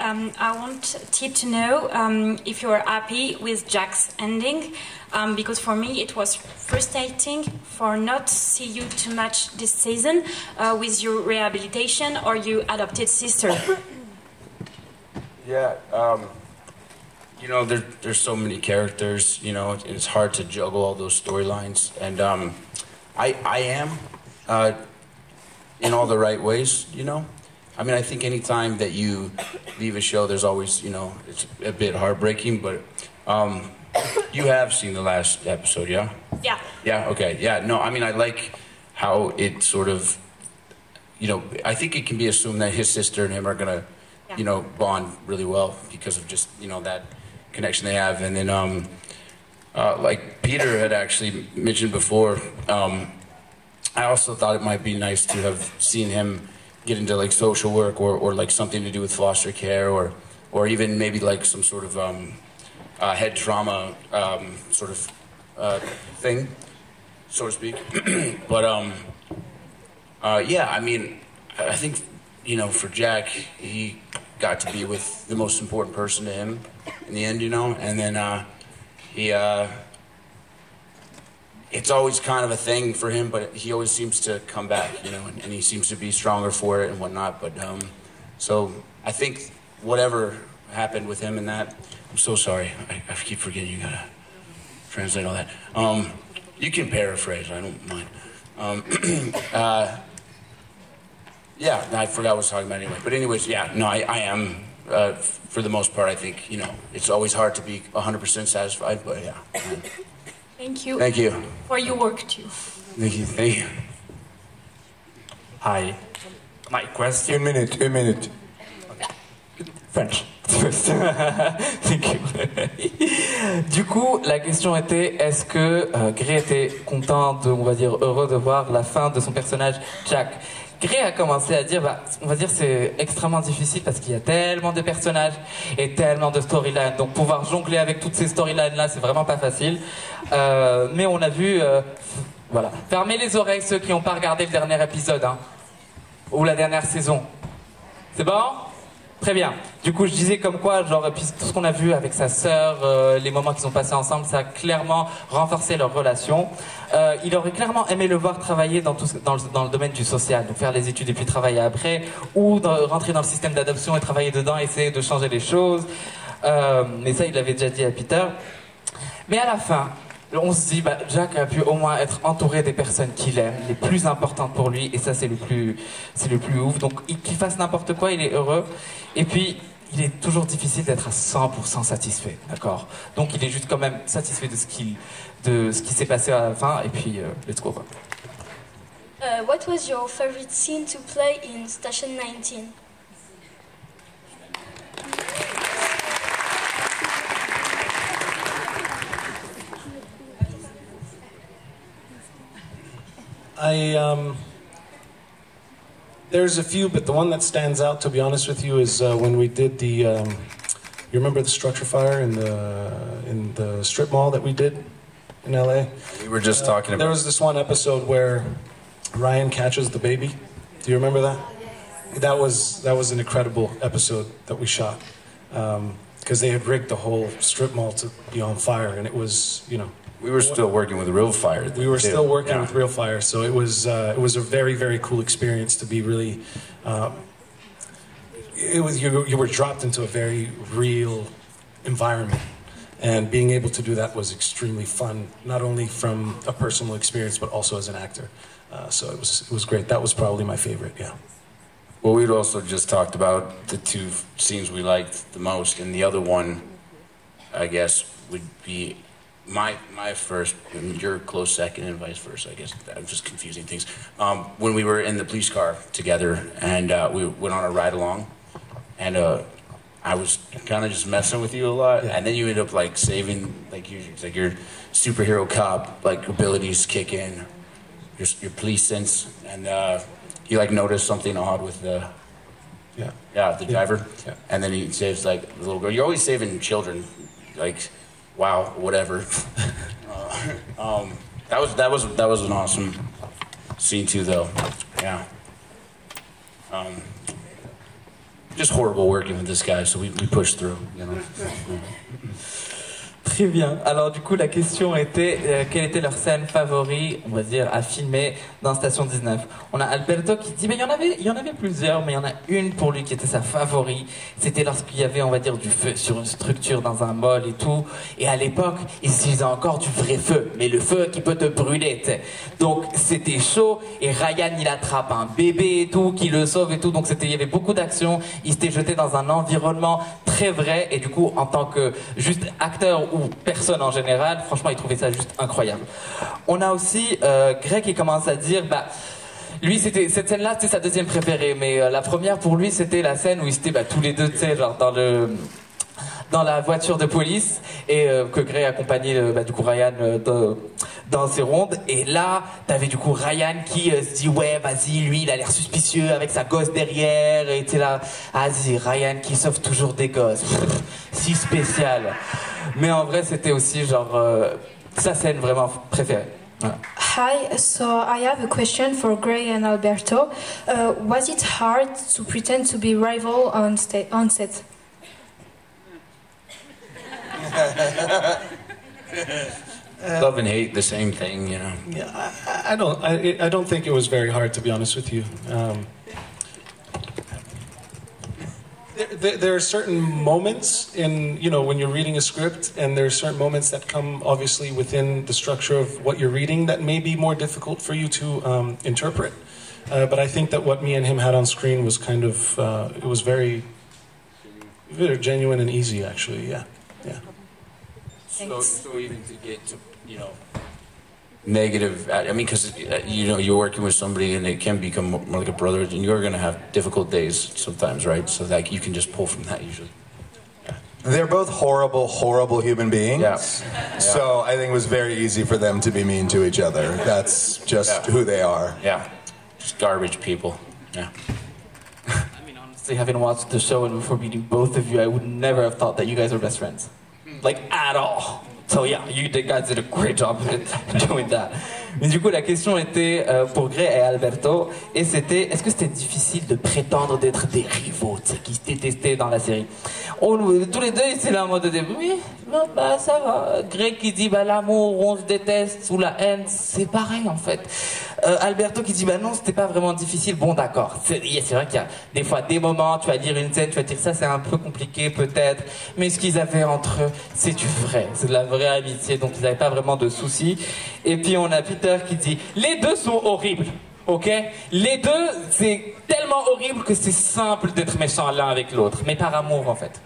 I want Tip to know if you are happy with Jack's ending, because for me it was frustrating for not see you too much this season with your rehabilitation or your adopted sister. Yeah, you know, there's so many characters, you know, it's hard to juggle all those storylines, and I am in all the right ways, you know. I mean, I think any time that you leave a show, there's always, you know, it's a bit heartbreaking, but you have seen the last episode, yeah? Yeah. Yeah, okay, yeah. No, I mean, I like how it sort of, you know, I think it can be assumed that his sister and him are gonna, you know, bond really well because of just, you know, that connection they have. And then, like Peter had actually mentioned before, I also thought it might be nice to have seen him get into like social work or like something to do with foster care or even maybe like some sort of head trauma sort of thing, so to speak. But yeah, I mean, I think, you know, for Jack, he got to be with the most important person to him in the end, you know, and then he it's always kind of a thing for him, but he always seems to come back, you know, and he seems to be stronger for it and whatnot. But so I think whatever happened with him and that, I'm so sorry. I keep forgetting you gotta translate all that. You can paraphrase, I don't mind. Yeah, I forgot what I was talking about anyway. But anyways, yeah, no, I am, for the most part, I think, you know, it's always hard to be 100% satisfied, but yeah. Thank you. Thank you. For your work too. Thank you. Thank you. Hi. My question. Une minute. French. Thank you. Du coup, la question était, est-ce que Gray était content, on va dire, heureux de voir la fin de son personnage Jack? Gray a commencé à dire, bah, on va dire c'est extrêmement difficile parce qu'il y a tellement de personnages et tellement de storylines. Donc pouvoir jongler avec toutes ces storylines là, c'est vraiment pas facile. Mais on a vu, voilà. Fermez les oreilles ceux qui n'ont pas regardé le dernier épisode, hein, ou la dernière saison. C'est bon? Très bien. Du coup, je disais comme quoi, genre, puis tout ce qu'on a vu avec sa sœur, les moments qu'ils ont passés ensemble, ça a clairement renforcé leur relation. Il aurait clairement aimé le voir travailler dans le domaine du social, donc faire les études et puis travailler après, ou rentrer dans le système d'adoption et travailler dedans, essayer de changer les choses. Mais ça, il l'avait déjà dit à Peter. Mais à la fin, on se dit, bah, Jack a pu au moins être entouré des personnes qu'il aime, les plus importantes pour lui, et ça c'est le plus ouf. Donc qu'il fasse n'importe quoi, il est heureux. Et puis, il est toujours difficile d'être à 100% satisfait, d'accord? Donc il est juste quand même satisfait de ce qui s'est passé à la fin, et puis let's go, quoi. What was your favorite scene to play in Station 19? There's a few, but the one that stands out, to be honest with you, is when we did the. You remember the structure fire in the strip mall that we did in LA? We were just talking about. There was this one episode where Ryan catches the baby. Do you remember that? That was an incredible episode that we shot because they had rigged the whole strip mall to be on fire, and it was, you know. We were still working with real fire. We were still working with real fire, so it was a very, very cool experience to be really. You were dropped into a very real environment, and being able to do that was extremely fun. Not only from a personal experience, but also as an actor. So it was great. That was probably my favorite. Yeah. Well, we'd also just talked about the two scenes we liked the most, and the other one, I guess, would be. My first, and your close second, and vice versa, I guess. I'm just confusing things. When we were in the police car together, and we went on a ride along, and I was kind of just messing with you a lot, and then you end up like saving, like it's like your superhero cop like abilities kick in, your police sense, and you like notice something odd with the the driver, and then he saves like the little girl. You're always saving children, like. Wow, whatever. That was an awesome scene too, though. Yeah. just horrible working with this guy, so we pushed through, you know. Très bien. Alors du coup, la question était quelle était leur scène favorite, on va dire, à filmer dans Station 19. On a Alberto qui dit, il y en avait plusieurs, mais il y en a une pour lui qui était sa favorite. C'était lorsqu'il y avait, on va dire, du feu sur une structure dans un mall et tout. Et à l'époque, ils utilisaient encore du vrai feu, mais le feu qui peut te brûler, tu sais. Donc c'était chaud et Ryan, il attrape un bébé et tout, qui le sauve et tout. Donc il y avait beaucoup d'action. Il s'était jeté dans un environnement très vrai et du coup, en tant que juste acteur ou personne en général, franchement, il trouvait ça juste incroyable. On a aussi Greg qui commence à dire, lui, cette scène-là, c'était sa deuxième préférée, mais la première pour lui, c'était la scène où ils étaient tous les deux, tu sais, genre dans la voiture de police et que Greg accompagnait du coup Ryan dans ses rondes. Et là, t'avais du coup Ryan qui se dit ouais, vas-y, lui, il a l'air suspicieux avec sa gosse derrière. Et t'es là, vas-y, Ryan qui sauve toujours des gosses. Si spécial. Mais en vrai, c'était aussi genre sa scène vraiment préférée. Voilà. Hi, so I have a question for Gray and Alberto. Was it hard to pretend to be rival on set? Love and hate, the same thing, you know. Yeah, I don't think it was very hard, to be honest with you. There are certain moments in, you know, when you're reading a script, and there are certain moments that come obviously within the structure of what you're reading that may be more difficult for you to interpret. But I think that what me and him had on screen was kind of, it was very genuine and easy, actually, yeah. So even to get to, you know, negative, I mean, because, you know, you're working with somebody and it can become more like a brother, and you're going to have difficult days sometimes, right? So like you can just pull from that usually. Yeah. They're both horrible, horrible human beings. Yeah. So I think it was very easy for them to be mean to each other. That's just who they are. Yeah. Just garbage people. Yeah. I mean, honestly, having watched the show and before meeting both of you, I would never have thought that you guys were best friends. Like, at all. So yeah, you guys did a great job doing that. Mais du coup, la question était pour Gray et Alberto, et c'était, est-ce que c'était difficile de prétendre d'être des rivaux, tu sais, qui se détestaient dans la série? Tous les deux, c'est là en mode de dire, oui, non, ça va. Gray qui dit, l'amour, on se déteste, ou la haine, c'est pareil en fait. Alberto qui dit, non, c'était pas vraiment difficile. Bon, d'accord. C'est vrai qu'il y a des fois des moments, tu vas lire une scène, tu vas dire, ça c'est un peu compliqué peut-être, mais ce qu'ils avaient entre eux, c'est du vrai. C'est de la vraie amitié, donc ils n'avaient pas vraiment de soucis. Et puis on a Peter qui dit, les deux sont horribles. Ok? Les deux, c'est tellement horrible que c'est simple d'être méchant l'un avec l'autre, mais par amour en fait.